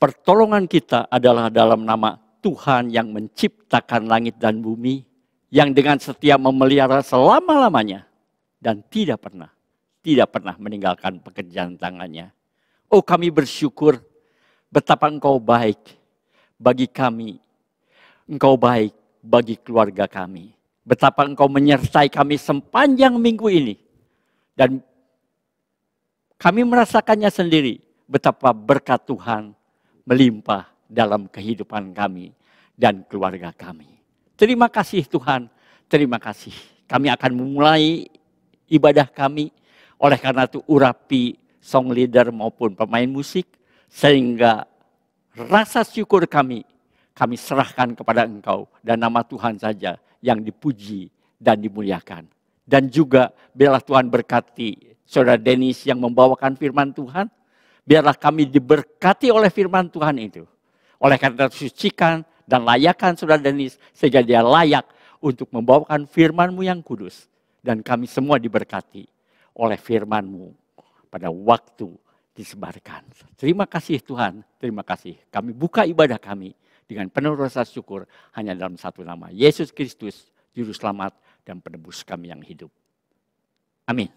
Pertolongan kita adalah dalam nama Tuhan yang menciptakan langit dan bumi, yang dengan setia memelihara selama-lamanya dan tidak pernah meninggalkan pekerjaan tangannya. Oh, kami bersyukur betapa Engkau baik bagi kami. Engkau baik bagi keluarga kami. Betapa Engkau menyertai kami sepanjang minggu ini. Dan kami merasakannya sendiri betapa berkat Tuhan melimpah dalam kehidupan kami dan keluarga kami. Terima kasih Tuhan, terima kasih. Kami akan memulai ibadah kami. Oleh karena itu urapi song leader maupun pemain musik, sehingga rasa syukur kami serahkan kepada Engkau. Dan nama Tuhan saja yang dipuji dan dimuliakan. Dan juga biarlah Tuhan berkati Saudara Dennis yang membawakan firman Tuhan. Biarlah kami diberkati oleh firman Tuhan itu. Oleh karena itu sucikan dan layakkan Saudara Dennis sehingga dia layak untuk membawakan firman-Mu yang kudus. Dan kami semua diberkati oleh firman-Mu pada waktu disebarkan. Terima kasih Tuhan, terima kasih. Kami buka ibadah kami dengan penuh rasa syukur hanya dalam satu nama. Yesus Kristus, Juru Selamat dan Penebus kami yang hidup. Amin.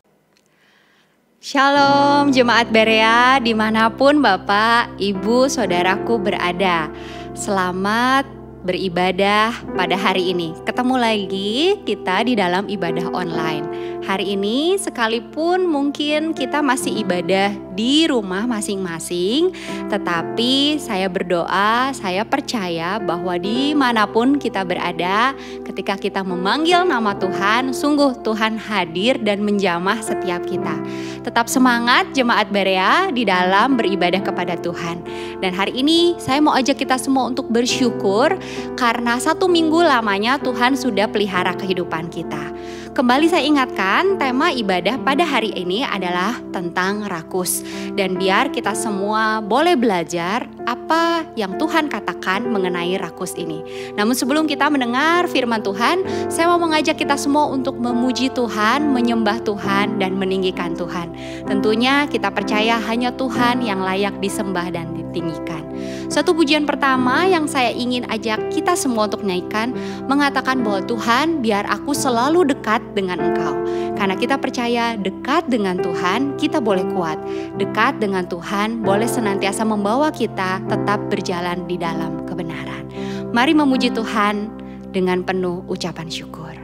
Shalom Jemaat Berea dimanapun Bapak, Ibu, Saudaraku berada. Selamat beribadah pada hari ini. Ketemu lagi kita di dalam ibadah online. Hari ini sekalipun mungkin kita masih ibadah di rumah masing-masing, tetapi saya berdoa, saya percaya bahwa dimanapun kita berada, ketika kita memanggil nama Tuhan, sungguh Tuhan hadir dan menjamah setiap kita. Tetap semangat Jemaat Berea di dalam beribadah kepada Tuhan. Dan hari ini saya mau ajak kita semua untuk bersyukur karena 1 minggu lamanya Tuhan sudah pelihara kehidupan kita. Kembali saya ingatkan, tema ibadah pada hari ini adalah tentang rakus. Dan biar kita semua boleh belajar apa yang Tuhan katakan mengenai rakus ini. Namun sebelum kita mendengar firman Tuhan, saya mau mengajak kita semua untuk memuji Tuhan, menyembah Tuhan, dan meninggikan Tuhan. Tentunya kita percaya hanya Tuhan yang layak disembah dan ditinggikan. Satu pujian pertama yang saya ingin ajak kita semua untuk naikkan, mengatakan bahwa Tuhan, biar aku selalu dekat dengan Engkau. Karena kita percaya dekat dengan Tuhan kita boleh kuat. Dekat dengan Tuhan boleh senantiasa membawa kita tetap berjalan di dalam kebenaran. Mari memuji Tuhan dengan penuh ucapan syukur.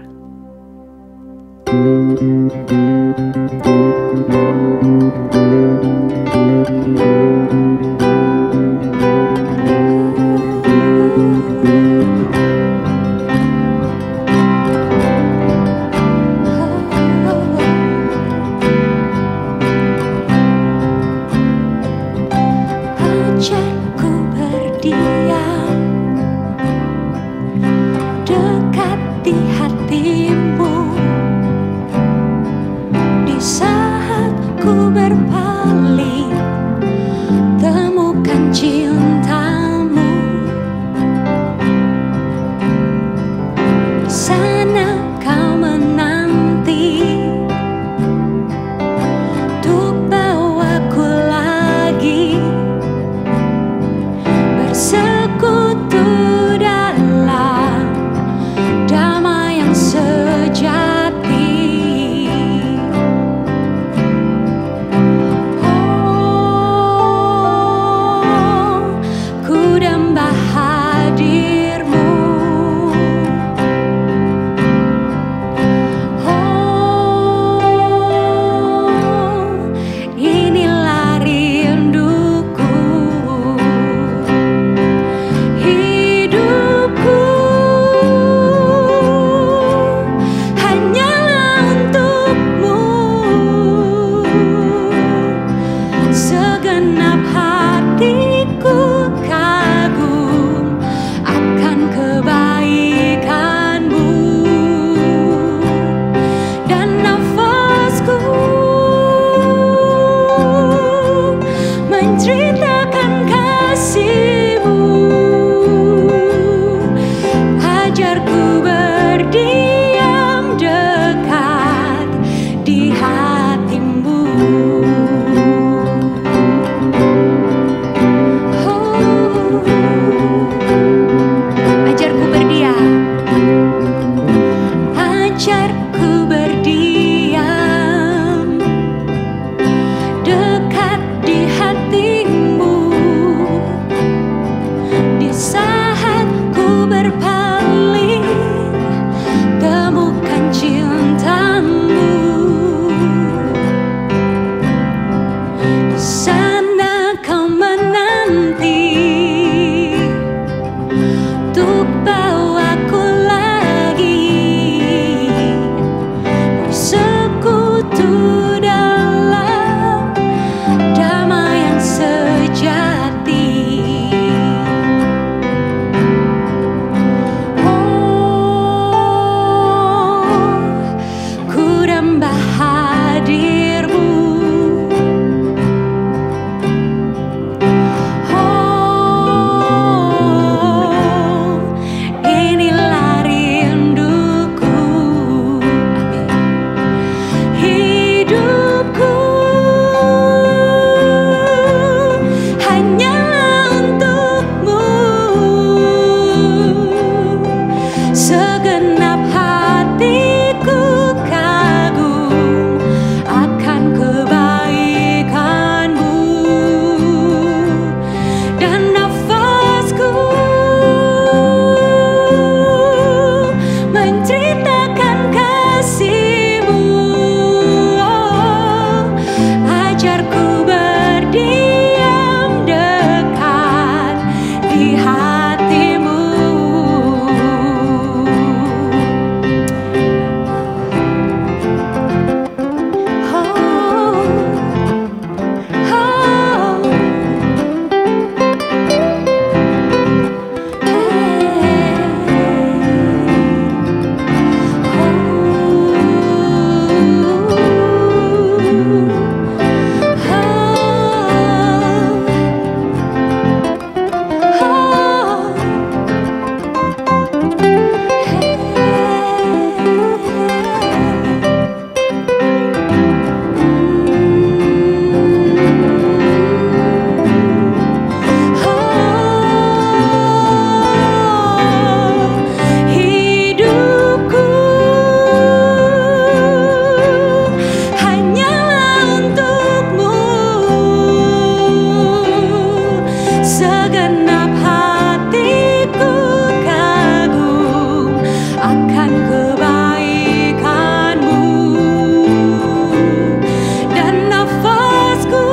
Sekutu dalam damai Segenap hatiku kagum akan kebaikan-Mu, dan nafasku menceritakan kasih-Mu. Oh, ajarku berdiam dekat di hati-Mu. Hidupku hanyalah untuk-Mu, segenap hatiku kagum akan kebaikan-Mu, dan nafasku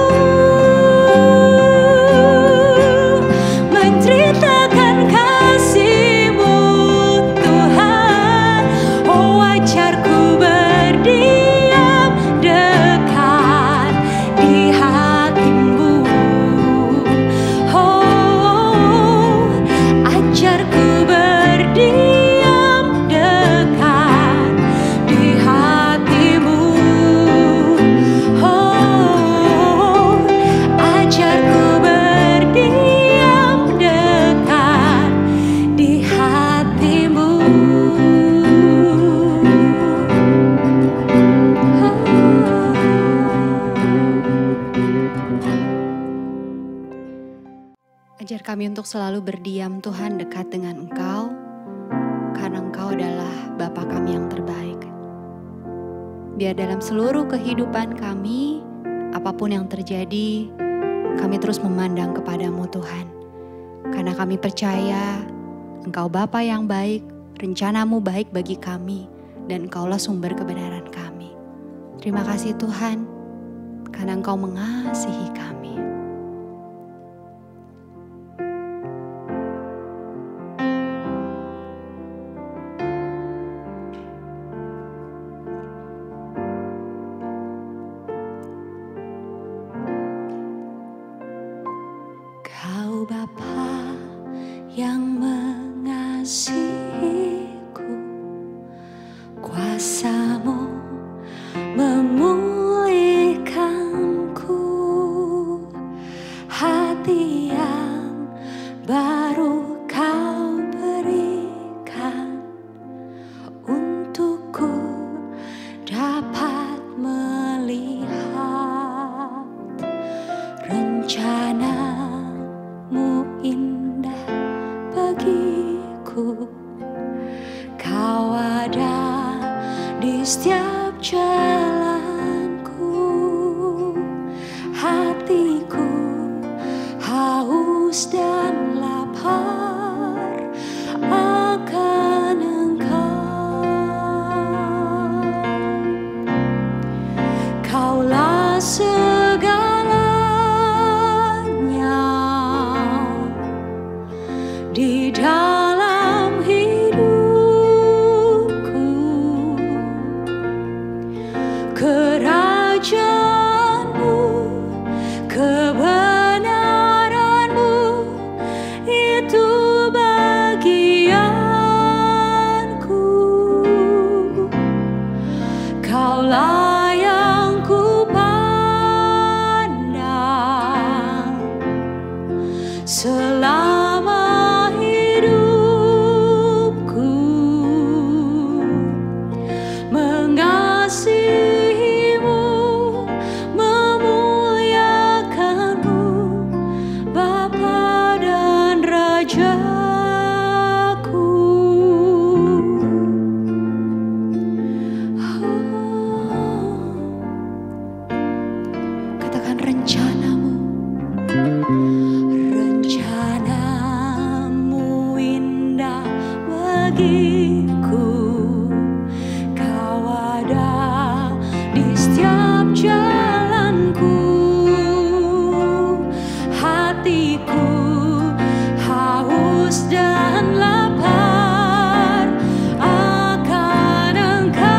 menceritakan kasih-Mu, Tuhan. Oh, ajarku berdiam dekat di hati-Mu. Oh, ajarku berdiam dekat di hati-Mu. Oh, ajarku berdiam dekat di hati-Mu. Ajar kami untuk selalu berdiam Tuhan dekat dengan Engkau, karena Engkau adalah Bapa kami yang terbaik. Biar dalam seluruh kehidupan kami, apapun yang terjadi, kami terus memandang kepada-Mu Tuhan. Karena kami percaya Engkau Bapa yang baik, rencana-Mu baik bagi kami, dan Engkaulah sumber kebenaran kami. Terima kasih Tuhan, karena Engkau mengasihi kami. Kau Bapa yang mengasihiku, kuasa-Mu memulihkanku, hati yang baru Kau berikan untukku dapat melihat rencana-Mu indah bagiku. Kau ada di setiap jalanku, hatiku haus dan lapar akan Engkau. Kaulah segalanya di dalam hidupku. bagiku. Kau ada di setiap jalanku. Hatiku haus dan lapar akan Engkau.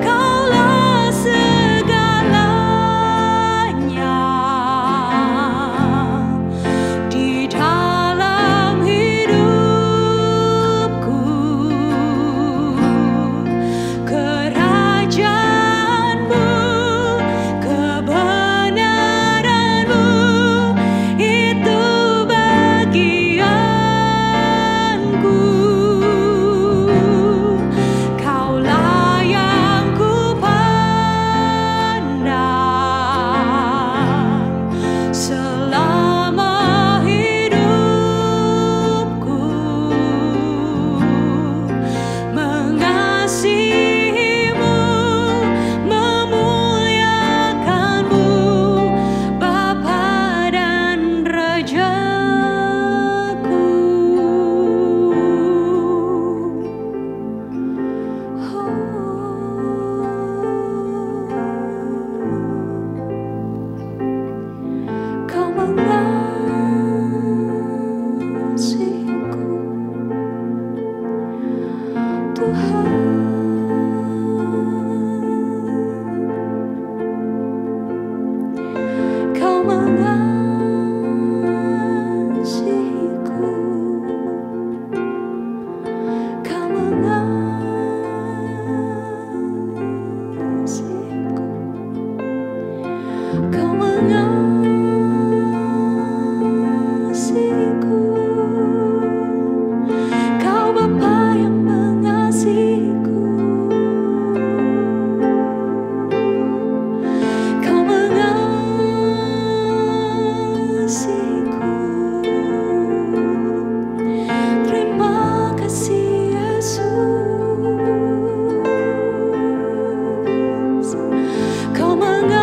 Kaulah segalanya di dalam hidupku. Kerajaanmu, kebenaranmu, itu bagianku. Kaulah yang ku pandang selama hidupku. Mengasihimu, memuliakanmu, Bapa dan Rajaku. Kau mengasihiku, Tuhan. Kau mengasihiku, Kau mengasihiku, Kau mengasihiku. Kau Bapa yang mengasihiku. Kau mengasihiku. Terima kasih Yesus. Kau mengasihiku.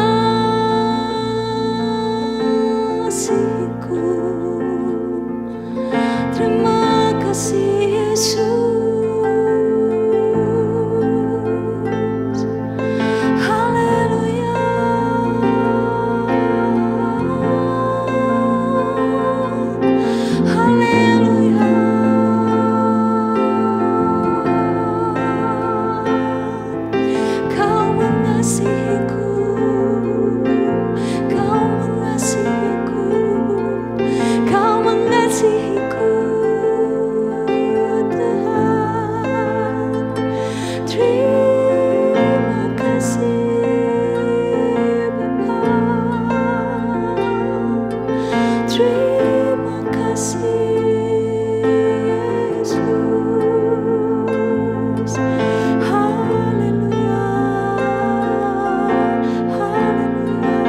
Terima kasih Yesus. Haleluya. Haleluya. Kau mengasihiku. Kau mengasihiku. Kau mengasihiku, Tuhan. Terima kasih Bapa. Terima kasih Yesus. Haleluya. Haleluya.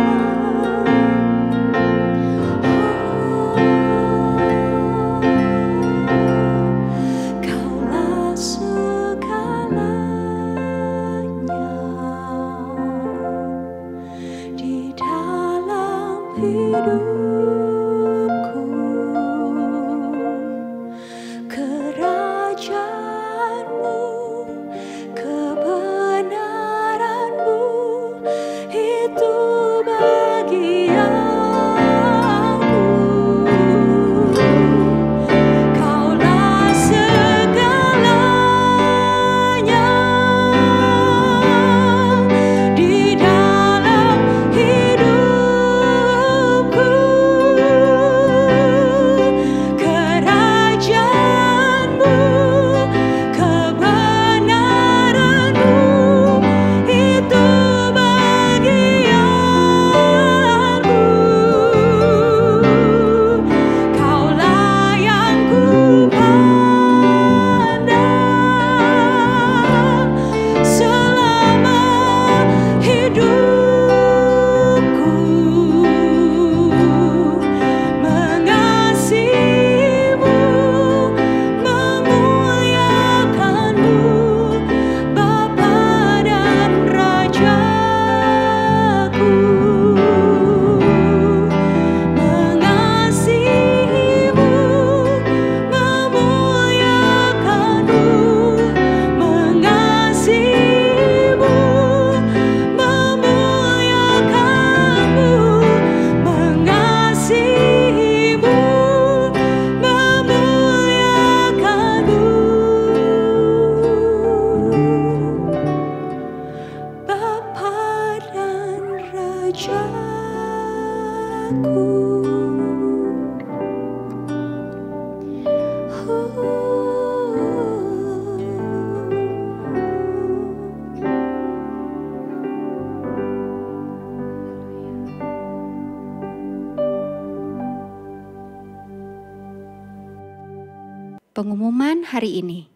Pengumuman hari ini.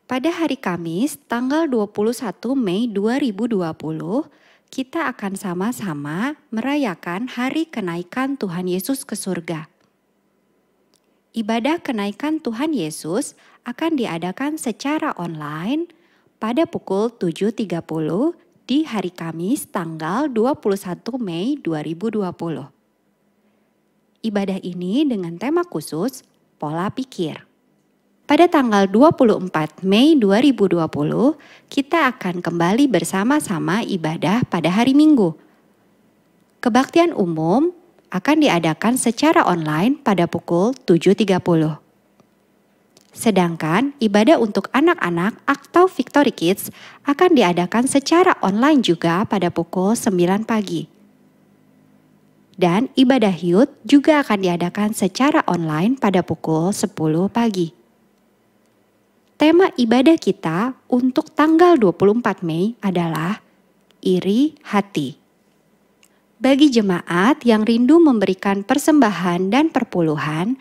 Pada hari Kamis, tanggal 21 Mei 2020, kita akan sama-sama merayakan Hari Kenaikan Tuhan Yesus ke surga. Ibadah kenaikan Tuhan Yesus akan diadakan secara online pada pukul 7.30 di hari Kamis tanggal 21 Mei 2020. Ibadah ini dengan tema khusus pola pikir. Pada tanggal 24 Mei 2020, kita akan kembali bersama-sama ibadah pada hari Minggu. Kebaktian umum akan diadakan secara online pada pukul 7.30. Sedangkan ibadah untuk anak-anak atau Victory Kids akan diadakan secara online juga pada pukul 9 pagi. Dan ibadah youth juga akan diadakan secara online pada pukul 10 pagi. Tema ibadah kita untuk tanggal 24 Mei adalah iri hati. Bagi jemaat yang rindu memberikan persembahan dan perpuluhan,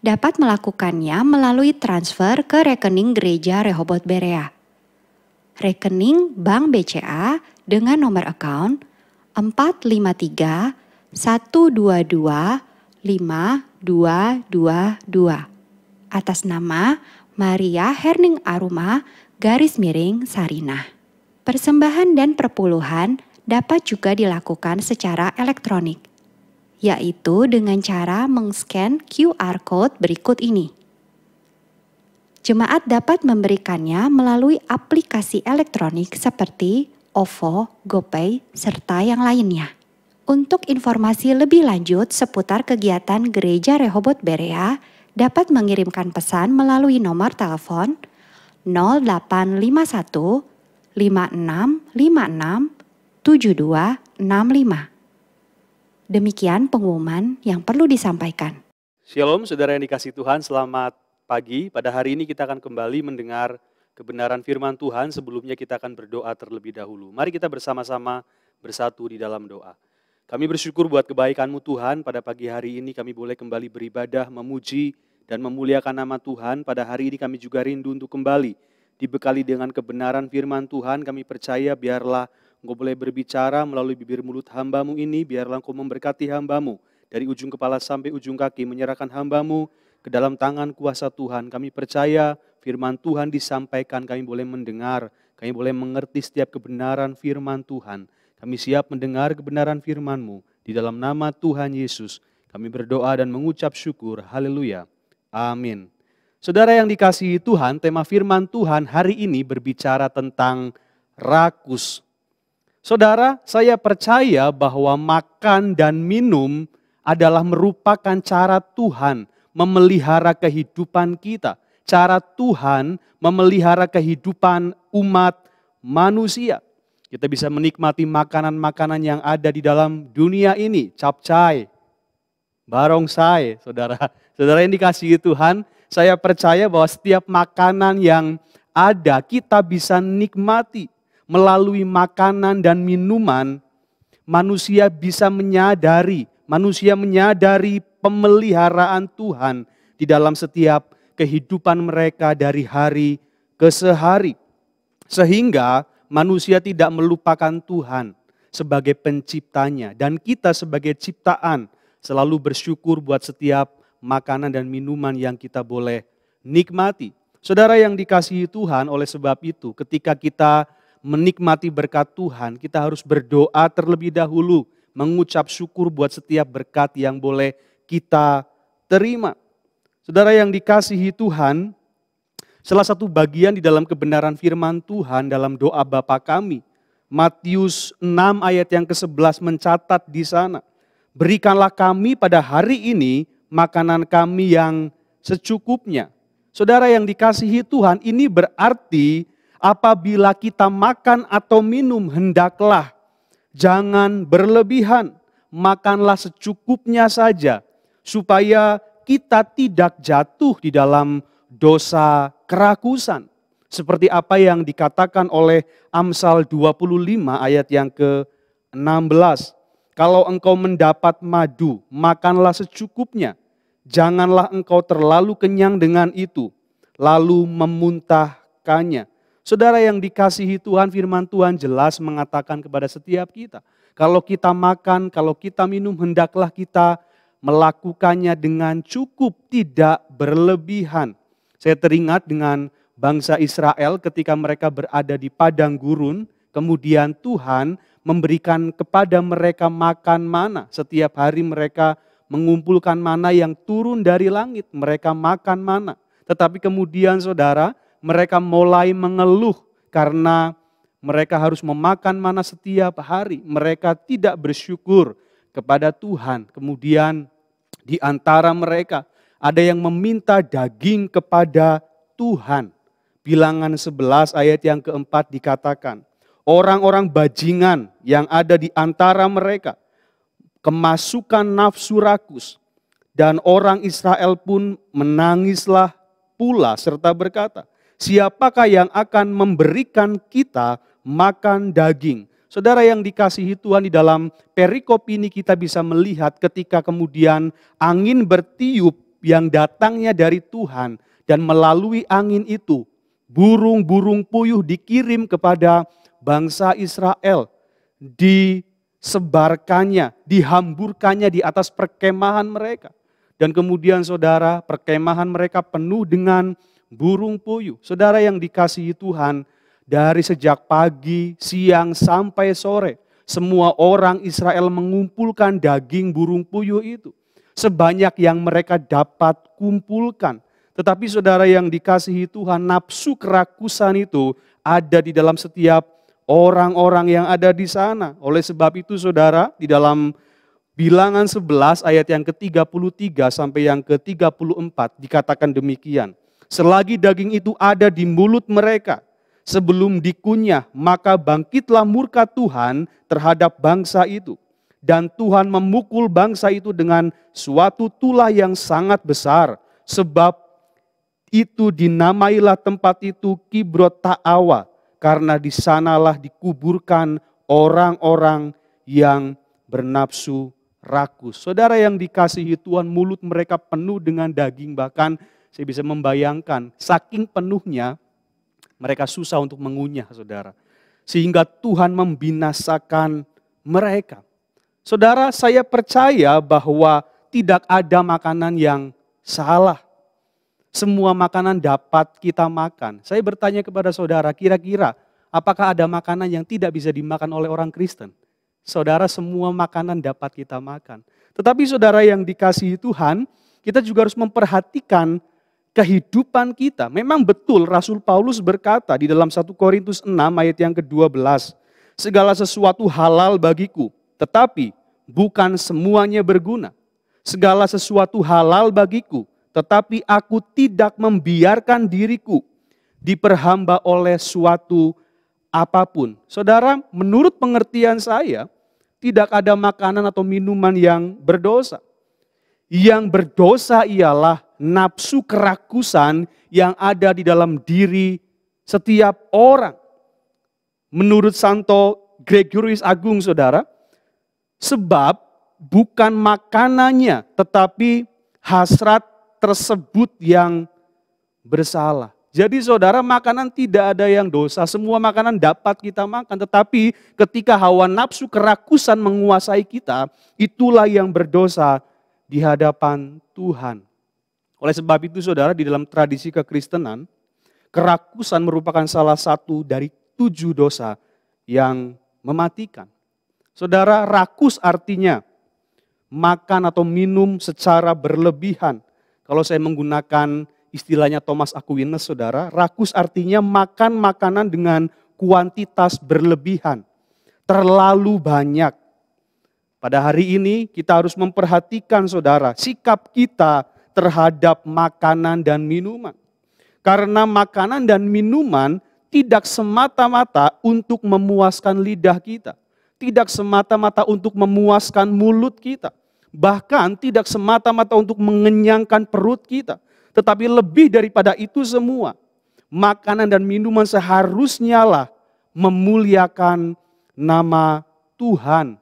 dapat melakukannya melalui transfer ke rekening Gereja Rehoboth Berea. Rekening Bank BCA dengan nomor account 453 122 5222 atas nama Maria Herning Aruma _Sarinah. Persembahan dan perpuluhan dapat juga dilakukan secara elektronik, yaitu dengan cara meng-scan QR Code berikut ini. Jemaat dapat memberikannya melalui aplikasi elektronik seperti OVO, GoPay, serta yang lainnya. Untuk informasi lebih lanjut seputar kegiatan Gereja Rehoboth Berea, dapat mengirimkan pesan melalui nomor telepon 0851 5656 7265. Demikian pengumuman yang perlu disampaikan. Shalom saudara yang dikasihi Tuhan, selamat pagi. Pada hari ini kita akan kembali mendengar kebenaran firman Tuhan. Sebelumnya kita akan berdoa terlebih dahulu. Mari kita bersama-sama bersatu di dalam doa. Kami bersyukur buat kebaikan-Mu Tuhan, pada pagi hari ini kami boleh kembali beribadah, memuji dan memuliakan nama Tuhan. Pada hari ini kami juga rindu untuk kembali dibekali dengan kebenaran firman Tuhan. Kami percaya biarlah Engkau boleh berbicara melalui bibir mulut hamba-Mu ini, biarlah Engkau memberkati hamba-Mu dari ujung kepala sampai ujung kaki, menyerahkan hamba-Mu ke dalam tangan kuasa Tuhan. Kami percaya firman Tuhan disampaikan, kami boleh mendengar, kami boleh mengerti setiap kebenaran firman Tuhan. Kami siap mendengar kebenaran firman-Mu. Di dalam nama Tuhan Yesus, kami berdoa dan mengucap syukur. Haleluya. Amin. Saudara yang dikasihi Tuhan, tema firman Tuhan hari ini berbicara tentang rakus. Saudara, saya percaya bahwa makan dan minum adalah merupakan cara Tuhan memelihara kehidupan kita. Cara Tuhan memelihara kehidupan umat manusia. Kita bisa menikmati makanan-makanan yang ada di dalam dunia ini. Capcay, barongsai, saudara. Saudara yang dikasihi Tuhan, saya percaya bahwa setiap makanan yang ada kita bisa nikmati. Melalui makanan dan minuman, manusia bisa menyadari pemeliharaan Tuhan di dalam setiap kehidupan mereka dari hari ke hari. Sehingga manusia tidak melupakan Tuhan sebagai penciptanya. Dan kita sebagai ciptaan selalu bersyukur buat setiap makanan dan minuman yang kita boleh nikmati. Saudara yang dikasihi Tuhan, oleh sebab itu ketika kita menikmati berkat Tuhan, kita harus berdoa terlebih dahulu. Mengucap syukur buat setiap berkat yang boleh kita terima. Saudara yang dikasihi Tuhan, salah satu bagian di dalam kebenaran firman Tuhan dalam doa Bapa kami, Matius 6 ayat yang ke-11 mencatat di sana. Berikanlah kami pada hari ini makanan kami yang secukupnya. Saudara yang dikasihi Tuhan, ini berarti apabila kita makan atau minum hendaklah jangan berlebihan. Makanlah secukupnya saja supaya kita tidak jatuh di dalam dosa kerakusan. Seperti apa yang dikatakan oleh Amsal 25 ayat yang ke-16. Kalau engkau mendapat madu, makanlah secukupnya. Janganlah engkau terlalu kenyang dengan itu, lalu memuntahkannya. Saudara yang dikasihi Tuhan, firman Tuhan jelas mengatakan kepada setiap kita, kalau kita makan, kalau kita minum, hendaklah kita melakukannya dengan cukup, tidak berlebihan. Saya teringat dengan bangsa Israel ketika mereka berada di padang gurun, kemudian Tuhan memberikan kepada mereka makan mana. Setiap hari mereka mengumpulkan mana yang turun dari langit, mereka makan mana. Tetapi kemudian saudara, mereka mulai mengeluh karena mereka harus memakan mana setiap hari. Mereka tidak bersyukur kepada Tuhan. Kemudian di antara mereka ada yang meminta daging kepada Tuhan. Bilangan 11 ayat yang keempat dikatakan, orang-orang bajingan yang ada di antara mereka kemasukan nafsu rakus, dan orang Israel pun menangislah pula serta berkata, siapakah yang akan memberikan kita makan daging? Saudara yang dikasihi Tuhan, di dalam perikop ini kita bisa melihat ketika kemudian angin bertiup yang datangnya dari Tuhan, dan melalui angin itu burung-burung puyuh dikirim kepada bangsa Israel, disebarkannya, dihamburkannya di atas perkemahan mereka. Dan kemudian saudara, perkemahan mereka penuh dengan burung puyuh. Saudara yang dikasihi Tuhan, dari sejak pagi, siang sampai sore, semua orang Israel mengumpulkan daging burung puyuh itu. Sebanyak yang mereka dapat kumpulkan. Tetapi saudara yang dikasihi Tuhan, nafsu kerakusan itu ada di dalam setiap orang-orang yang ada di sana. Oleh sebab itu saudara, di dalam Bilangan 11 ayat yang ke-33 sampai yang ke-34 dikatakan demikian. Selagi daging itu ada di mulut mereka, sebelum dikunyah, maka bangkitlah murka Tuhan terhadap bangsa itu. Dan Tuhan memukul bangsa itu dengan suatu tulah yang sangat besar. Sebab itu dinamailah tempat itu Kibrot Ta'awa, karena di sanalah dikuburkan orang-orang yang bernafsu rakus. Saudara yang dikasihi Tuhan, mulut mereka penuh dengan daging, bahkan saya bisa membayangkan saking penuhnya mereka susah untuk mengunyah, saudara. Sehingga Tuhan membinasakan mereka. Saudara, saya percaya bahwa tidak ada makanan yang salah. Semua makanan dapat kita makan. Saya bertanya kepada saudara, kira-kira apakah ada makanan yang tidak bisa dimakan oleh orang Kristen? Saudara, semua makanan dapat kita makan. Tetapi saudara yang dikasihi Tuhan, kita juga harus memperhatikan kehidupan kita. Memang betul Rasul Paulus berkata di dalam 1 Korintus 6 ayat yang ke-12. Segala sesuatu halal bagiku, tetapi bukan semuanya berguna. Segala sesuatu halal bagiku, tetapi aku tidak membiarkan diriku diperhamba oleh suatu apapun. Saudara, menurut pengertian saya, tidak ada makanan atau minuman yang berdosa. Yang berdosa ialah nafsu kerakusan yang ada di dalam diri setiap orang. Menurut Santo Gregorius Agung, saudara, sebab bukan makanannya, tetapi hasrat tersebut yang bersalah. Jadi saudara, makanan tidak ada yang dosa, semua makanan dapat kita makan. Tetapi ketika hawa nafsu kerakusan menguasai kita, itulah yang berdosa di hadapan Tuhan. Oleh sebab itu saudara, di dalam tradisi kekristenan, kerakusan merupakan salah satu dari 7 dosa yang mematikan. Saudara, rakus artinya makan atau minum secara berlebihan. Kalau saya menggunakan istilahnya Thomas Aquinas, saudara, rakus artinya makan makanan dengan kuantitas berlebihan, terlalu banyak. Pada hari ini kita harus memperhatikan saudara, sikap kita terhadap makanan dan minuman. Karena makanan dan minuman tidak semata-mata untuk memuaskan lidah kita. Tidak semata-mata untuk memuaskan mulut kita. Bahkan tidak semata-mata untuk mengenyangkan perut kita. Tetapi lebih daripada itu semua, makanan dan minuman seharusnya lah memuliakan nama Tuhan.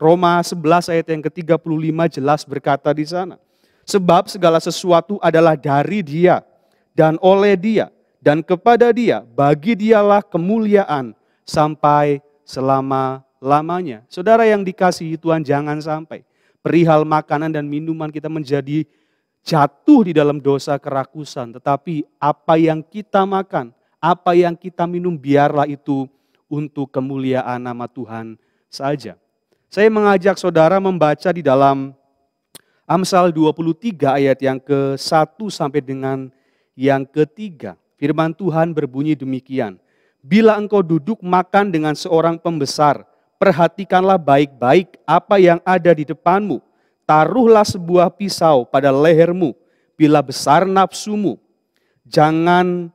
Roma 11 ayat yang ke-35 jelas berkata di sana. Sebab segala sesuatu adalah dari Dia, dan oleh Dia, dan kepada Dia, bagi Dialah kemuliaan sampai selama-lamanya. Saudara yang dikasihi Tuhan, jangan sampai perihal makanan dan minuman kita menjadi jatuh di dalam dosa kerakusan. Tetapi apa yang kita makan, apa yang kita minum, biarlah itu untuk kemuliaan nama Tuhan saja. Saya mengajak saudara membaca di dalam Amsal 23 ayat yang ke-1 sampai dengan yang ke-3. Firman Tuhan berbunyi demikian. Bila engkau duduk makan dengan seorang pembesar, perhatikanlah baik-baik apa yang ada di depanmu. Taruhlah sebuah pisau pada lehermu bila besar nafsumu. Jangan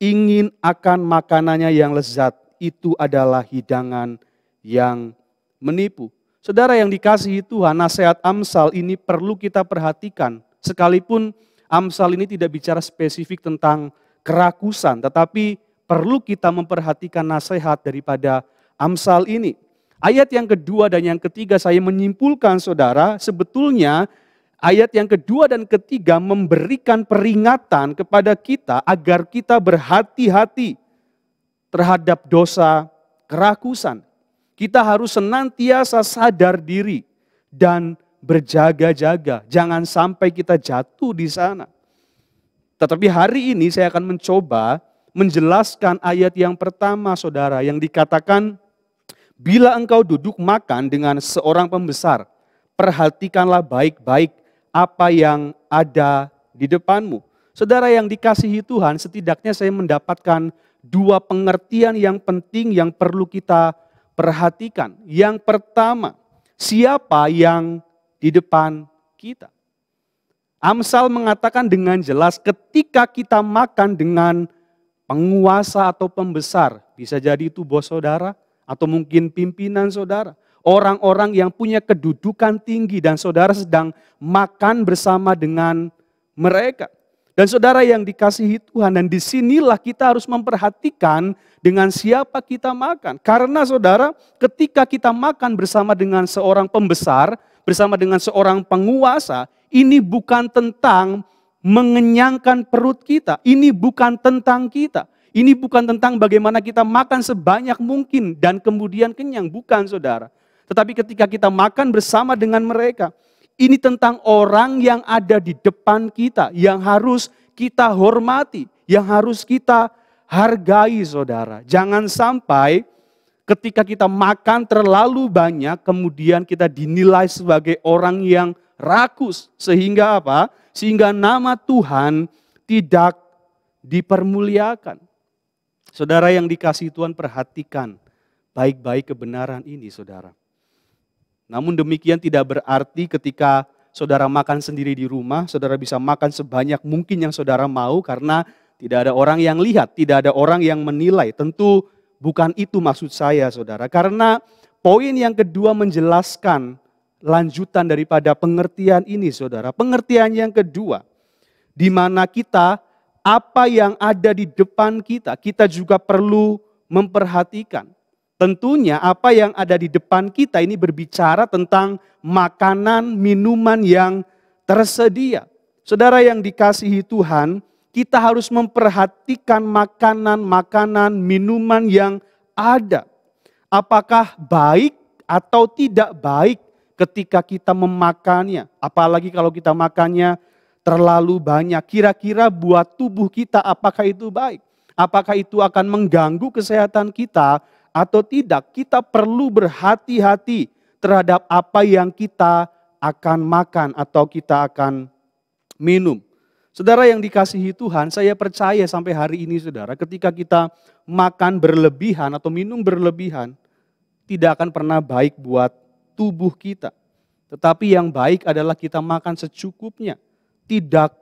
ingin akan makanannya yang lezat, itu adalah hidangan yang menipu. Saudara yang dikasihi Tuhan, nasihat Amsal ini perlu kita perhatikan. Sekalipun Amsal ini tidak bicara spesifik tentang kerakusan, tetapi perlu kita memperhatikan nasihat daripada Amsal ini. Ayat yang kedua dan yang ketiga saya menyimpulkan saudara, sebetulnya ayat yang kedua dan ketiga memberikan peringatan kepada kita agar kita berhati-hati terhadap dosa kerakusan. Kita harus senantiasa sadar diri dan berjaga-jaga. Jangan sampai kita jatuh di sana. Tetapi hari ini saya akan mencoba menjelaskan ayat yang pertama saudara, yang dikatakan, bila engkau duduk makan dengan seorang pembesar, perhatikanlah baik-baik apa yang ada di depanmu. Saudara yang dikasihi Tuhan, setidaknya saya mendapatkan dua pengertian yang penting yang perlu kita perhatikan. Yang pertama, siapa yang di depan kita? Amsal mengatakan dengan jelas ketika kita makan dengan penguasa atau pembesar, bisa jadi itu bos saudara atau mungkin pimpinan saudara, orang-orang yang punya kedudukan tinggi dan saudara sedang makan bersama dengan mereka. Dan saudara yang dikasihi Tuhan, dan disinilah kita harus memperhatikan dengan siapa kita makan. Karena saudara, ketika kita makan bersama dengan seorang pembesar, bersama dengan seorang penguasa, ini bukan tentang mengenyangkan perut kita. Ini bukan tentang kita. Ini bukan tentang bagaimana kita makan sebanyak mungkin dan kemudian kenyang. Bukan saudara. Tetapi ketika kita makan bersama dengan mereka, ini tentang orang yang ada di depan kita, yang harus kita hormati, yang harus kita hargai saudara. Jangan sampai ketika kita makan terlalu banyak, kemudian kita dinilai sebagai orang yang rakus. Sehingga apa? Sehingga nama Tuhan tidak dipermuliakan. Saudara yang dikasihi Tuhan, perhatikan baik-baik kebenaran ini saudara. Namun demikian tidak berarti ketika saudara makan sendiri di rumah, saudara bisa makan sebanyak mungkin yang saudara mau karena tidak ada orang yang lihat, tidak ada orang yang menilai. Tentu bukan itu maksud saya saudara. Karena poin yang kedua menjelaskan lanjutan daripada pengertian ini saudara. Pengertian yang kedua, di mana kita, apa yang ada di depan kita, kita juga perlu memperhatikan. Tentunya apa yang ada di depan kita ini berbicara tentang makanan, minuman yang tersedia. Saudara yang dikasihi Tuhan, kita harus memperhatikan makanan, minuman yang ada. Apakah baik atau tidak baik ketika kita memakannya. Apalagi kalau kita makannya terlalu banyak. Kira-kira buat tubuh kita apakah itu baik? Apakah itu akan mengganggu kesehatan kita? Atau tidak, kita perlu berhati-hati terhadap apa yang kita akan makan atau kita akan minum. Saudara yang dikasihi Tuhan, saya percaya sampai hari ini saudara, ketika kita makan berlebihan atau minum berlebihan, tidak akan pernah baik buat tubuh kita. Tetapi yang baik adalah kita makan secukupnya, tidak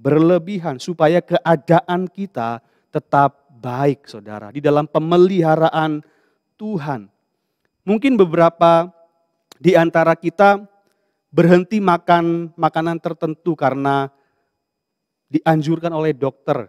berlebihan, supaya keadaan kita tetap baik saudara, di dalam pemeliharaan Tuhan. Mungkin beberapa di antara kita berhenti makan makanan tertentu karena dianjurkan oleh dokter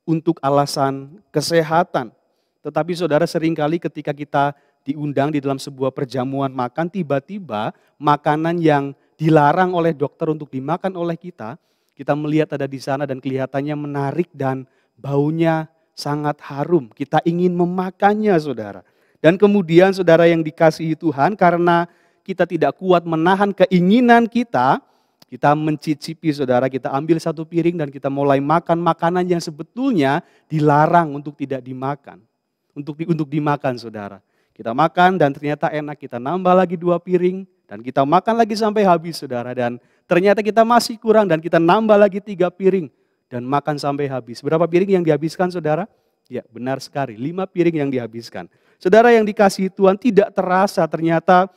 untuk alasan kesehatan. Tetapi saudara, seringkali ketika kita diundang di dalam sebuah perjamuan makan, tiba-tiba makanan yang dilarang oleh dokter untuk dimakan oleh kita melihat ada di sana dan kelihatannya menarik dan baunya sangat harum. Kita ingin memakannya, saudara. Dan kemudian saudara yang dikasihi Tuhan, karena kita tidak kuat menahan keinginan kita mencicipi, saudara, kita ambil satu piring dan kita mulai makan makanan yang sebetulnya dilarang untuk tidak dimakan. Untuk dimakan, saudara. Kita makan dan ternyata enak, kita nambah lagi 2 piring dan kita makan lagi sampai habis, saudara. Dan ternyata kita masih kurang dan kita nambah lagi 3 piring dan makan sampai habis. Berapa piring yang dihabiskan, saudara? Ya, benar sekali, 5 piring yang dihabiskan. Saudara yang dikasihi Tuhan, tidak terasa ternyata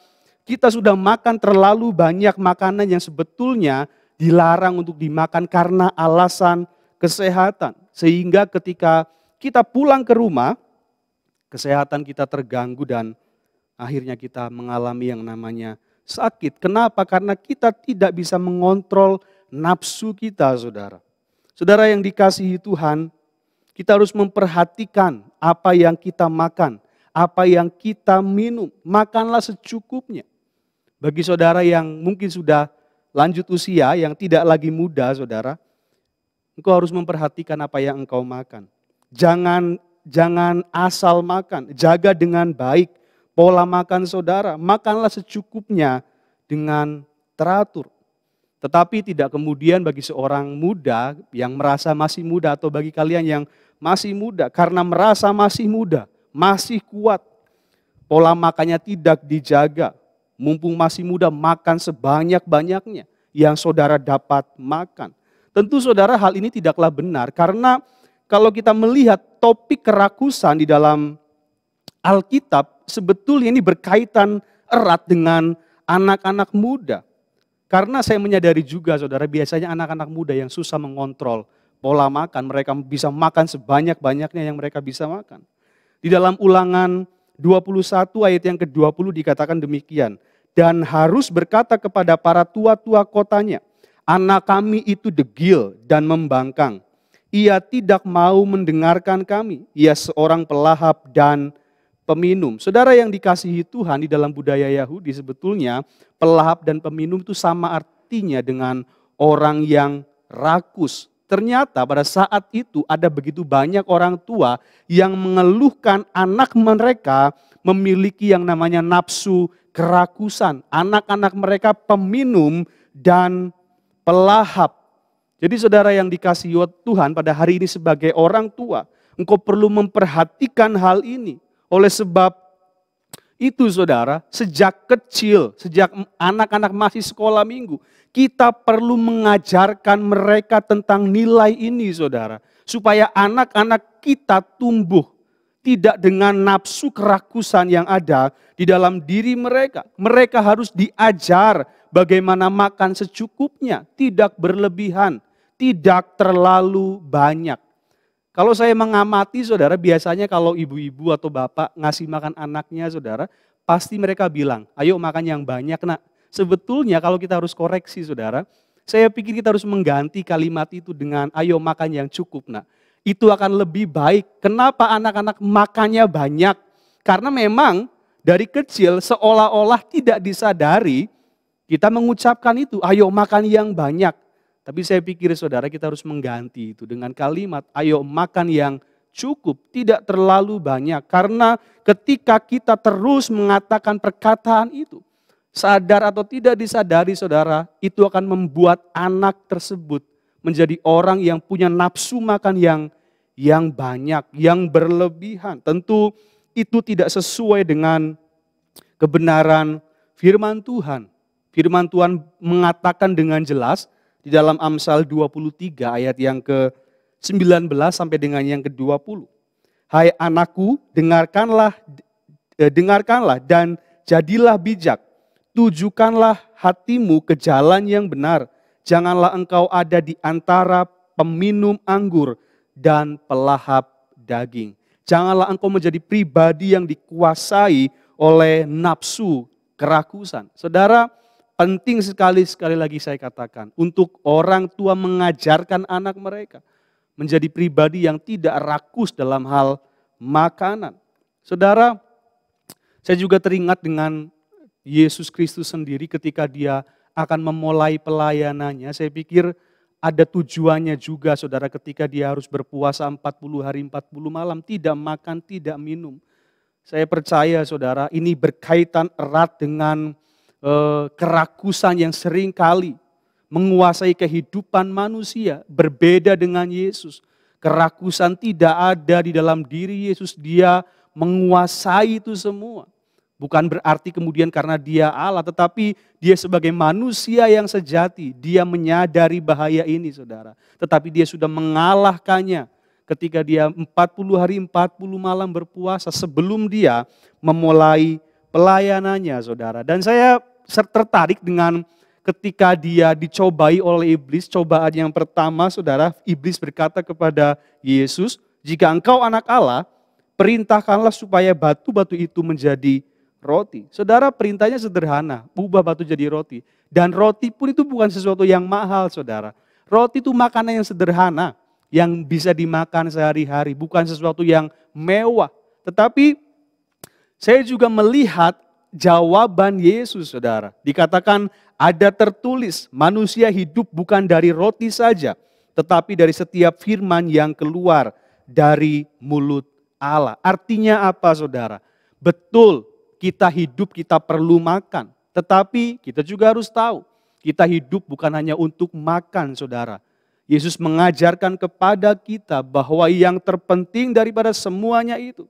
kita sudah makan terlalu banyak makanan yang sebetulnya dilarang untuk dimakan karena alasan kesehatan. Sehingga ketika kita pulang ke rumah, kesehatan kita terganggu dan akhirnya kita mengalami yang namanya sakit. Kenapa? Karena kita tidak bisa mengontrol nafsu kita, saudara. Saudara yang dikasihi Tuhan, kita harus memperhatikan apa yang kita makan, apa yang kita minum. Makanlah secukupnya. Bagi saudara yang mungkin sudah lanjut usia, yang tidak lagi muda, saudara, engkau harus memperhatikan apa yang engkau makan. Jangan asal makan, jaga dengan baik pola makan saudara. Makanlah secukupnya dengan teratur. Tetapi tidak kemudian bagi seorang muda yang merasa masih muda atau bagi kalian yang masih muda, karena merasa masih muda, masih kuat, pola makannya tidak dijaga. Mumpung masih muda, makan sebanyak-banyaknya yang saudara dapat makan. Tentu saudara hal ini tidaklah benar, karena kalau kita melihat topik kerakusan di dalam Alkitab, sebetulnya ini berkaitan erat dengan anak-anak muda. Karena saya menyadari juga, saudara, biasanya anak-anak muda yang susah mengontrol pola makan, mereka bisa makan sebanyak-banyaknya yang mereka bisa makan. Di dalam Ulangan 21 ayat yang ke-20 dikatakan demikian. Dan harus berkata kepada para tua-tua kotanya, anak kami itu degil dan membangkang. Ia tidak mau mendengarkan kami. Ia seorang pelahap dan peminum. Saudara yang dikasihi Tuhan, di dalam budaya Yahudi sebetulnya pelahap dan peminum itu sama artinya dengan orang yang rakus. Ternyata pada saat itu ada begitu banyak orang tua yang mengeluhkan anak mereka memiliki yang namanya nafsu kerakusan. Anak-anak mereka peminum dan pelahap. Jadi saudara yang dikasihi Tuhan, pada hari ini sebagai orang tua, engkau perlu memperhatikan hal ini. Oleh sebab itu saudara, sejak kecil, sejak anak-anak masih sekolah minggu, kita perlu mengajarkan mereka tentang nilai ini, saudara. Supaya anak-anak kita tumbuh tidak dengan nafsu kerakusan yang ada di dalam diri mereka. Mereka harus diajar bagaimana makan secukupnya, tidak berlebihan, tidak terlalu banyak. Kalau saya mengamati, saudara, biasanya kalau ibu-ibu atau bapak ngasih makan anaknya, saudara, pasti mereka bilang, ayo makan yang banyak, nak. Sebetulnya kalau kita harus koreksi, saudara, saya pikir kita harus mengganti kalimat itu dengan ayo makan yang cukup, nak. Itu akan lebih baik. Kenapa anak-anak makannya banyak? Karena memang dari kecil seolah-olah tidak disadari kita mengucapkan itu, ayo makan yang banyak. Tapi saya pikir saudara kita harus mengganti itu dengan kalimat ayo makan yang cukup, tidak terlalu banyak. Karena ketika kita terus mengatakan perkataan itu, sadar atau tidak disadari saudara, itu akan membuat anak tersebut menjadi orang yang punya nafsu makan yang banyak, yang berlebihan. Tentu itu tidak sesuai dengan kebenaran firman Tuhan. Firman Tuhan mengatakan dengan jelas di dalam Amsal 23 ayat yang ke-19 sampai dengan yang ke-20. Hai anakku, dengarkanlah dan jadilah bijak. Tujukanlah hatimu ke jalan yang benar. Janganlah engkau ada di antara peminum anggur dan pelahap daging. Janganlah engkau menjadi pribadi yang dikuasai oleh nafsu kerakusan. Saudara, penting sekali lagi saya katakan, untuk orang tua mengajarkan anak mereka menjadi pribadi yang tidak rakus dalam hal makanan. Saudara, saya juga teringat dengan Yesus Kristus sendiri ketika dia akan memulai pelayanannya, saya pikir ada tujuannya juga saudara ketika dia harus berpuasa 40 hari 40 malam, tidak makan, tidak minum. Saya percaya saudara ini berkaitan erat dengan kerakusan yang sering kali menguasai kehidupan manusia, berbeda dengan Yesus. Kerakusan tidak ada di dalam diri Yesus, dia menguasai itu semua. Bukan berarti kemudian karena dia Allah, tetapi dia sebagai manusia yang sejati, dia menyadari bahaya ini saudara. Tetapi dia sudah mengalahkannya ketika dia 40 hari 40 malam berpuasa sebelum dia memulai pelayanannya saudara. Dan saya tertarik dengan ketika dia dicobai oleh iblis, cobaan yang pertama saudara, iblis berkata kepada Yesus, jika engkau anak Allah, perintahkanlah supaya batu-batu itu menjadi roti. Saudara, perintahnya sederhana, ubah batu jadi roti. Dan roti pun itu bukan sesuatu yang mahal saudara. Roti itu makanan yang sederhana, yang bisa dimakan sehari-hari, bukan sesuatu yang mewah. Tetapi saya juga melihat jawaban Yesus saudara. Dikatakan ada tertulis, manusia hidup bukan dari roti saja, tetapi dari setiap firman yang keluar dari mulut Allah. Artinya apa saudara? Betul, kita hidup, kita perlu makan. Tetapi kita juga harus tahu, kita hidup bukan hanya untuk makan saudara. Yesus mengajarkan kepada kita bahwa yang terpenting daripada semuanya itu,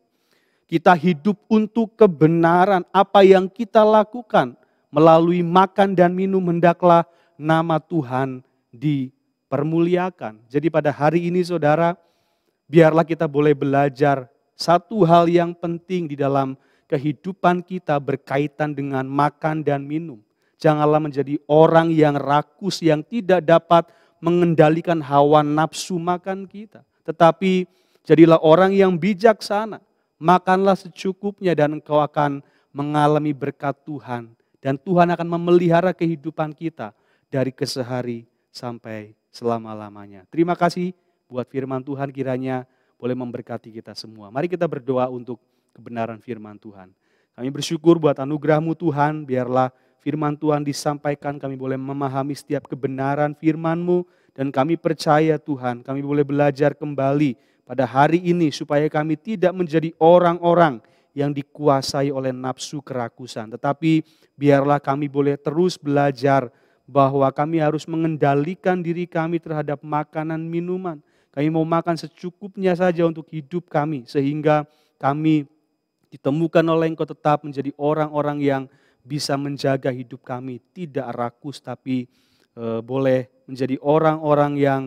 kita hidup untuk kebenaran. Apa yang kita lakukan melalui makan dan minum, hendaklah nama Tuhan dipermuliakan. Jadi pada hari ini saudara, biarlah kita boleh belajar satu hal yang penting di dalam kehidupan kita berkaitan dengan makan dan minum. Janganlah menjadi orang yang rakus, yang tidak dapat mengendalikan hawa nafsu makan kita. Tetapi jadilah orang yang bijaksana. Makanlah secukupnya dan engkau akan mengalami berkat Tuhan. Dan Tuhan akan memelihara kehidupan kita dari kesehari sampai selama-lamanya. Terima kasih buat firman Tuhan, kiranya boleh memberkati kita semua. Mari kita berdoa untuk kebenaran firman Tuhan. Kami bersyukur buat anugerah-Mu Tuhan, biarlah firman Tuhan disampaikan, kami boleh memahami setiap kebenaran firman-Mu, dan kami percaya Tuhan, kami boleh belajar kembali pada hari ini supaya kami tidak menjadi orang-orang yang dikuasai oleh nafsu kerakusan. Tetapi biarlah kami boleh terus belajar bahwa kami harus mengendalikan diri kami terhadap makanan minuman. Kami mau makan secukupnya saja untuk hidup kami, sehingga kami ditemukan oleh Engkau tetap menjadi orang-orang yang bisa menjaga hidup kami, tidak rakus tapi boleh menjadi orang-orang yang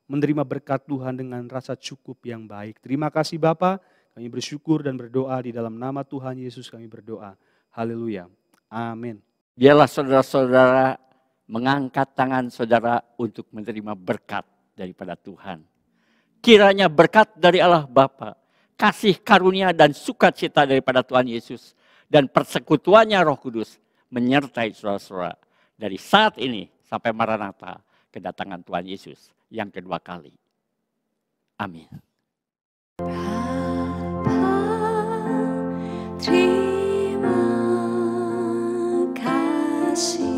menerima berkat Tuhan dengan rasa cukup yang baik. Terima kasih Bapa, kami bersyukur dan berdoa di dalam nama Tuhan Yesus kami berdoa. Haleluya. Amin. Biarlah saudara-saudara mengangkat tangan saudara untuk menerima berkat daripada Tuhan. Kiranya berkat dari Allah Bapa, kasih karunia dan sukacita daripada Tuhan Yesus, dan persekutuannya Roh Kudus menyertai saudara-saudara dari saat ini sampai Maranatha, kedatangan Tuhan Yesus yang kedua kali. Amin. Terima kasih.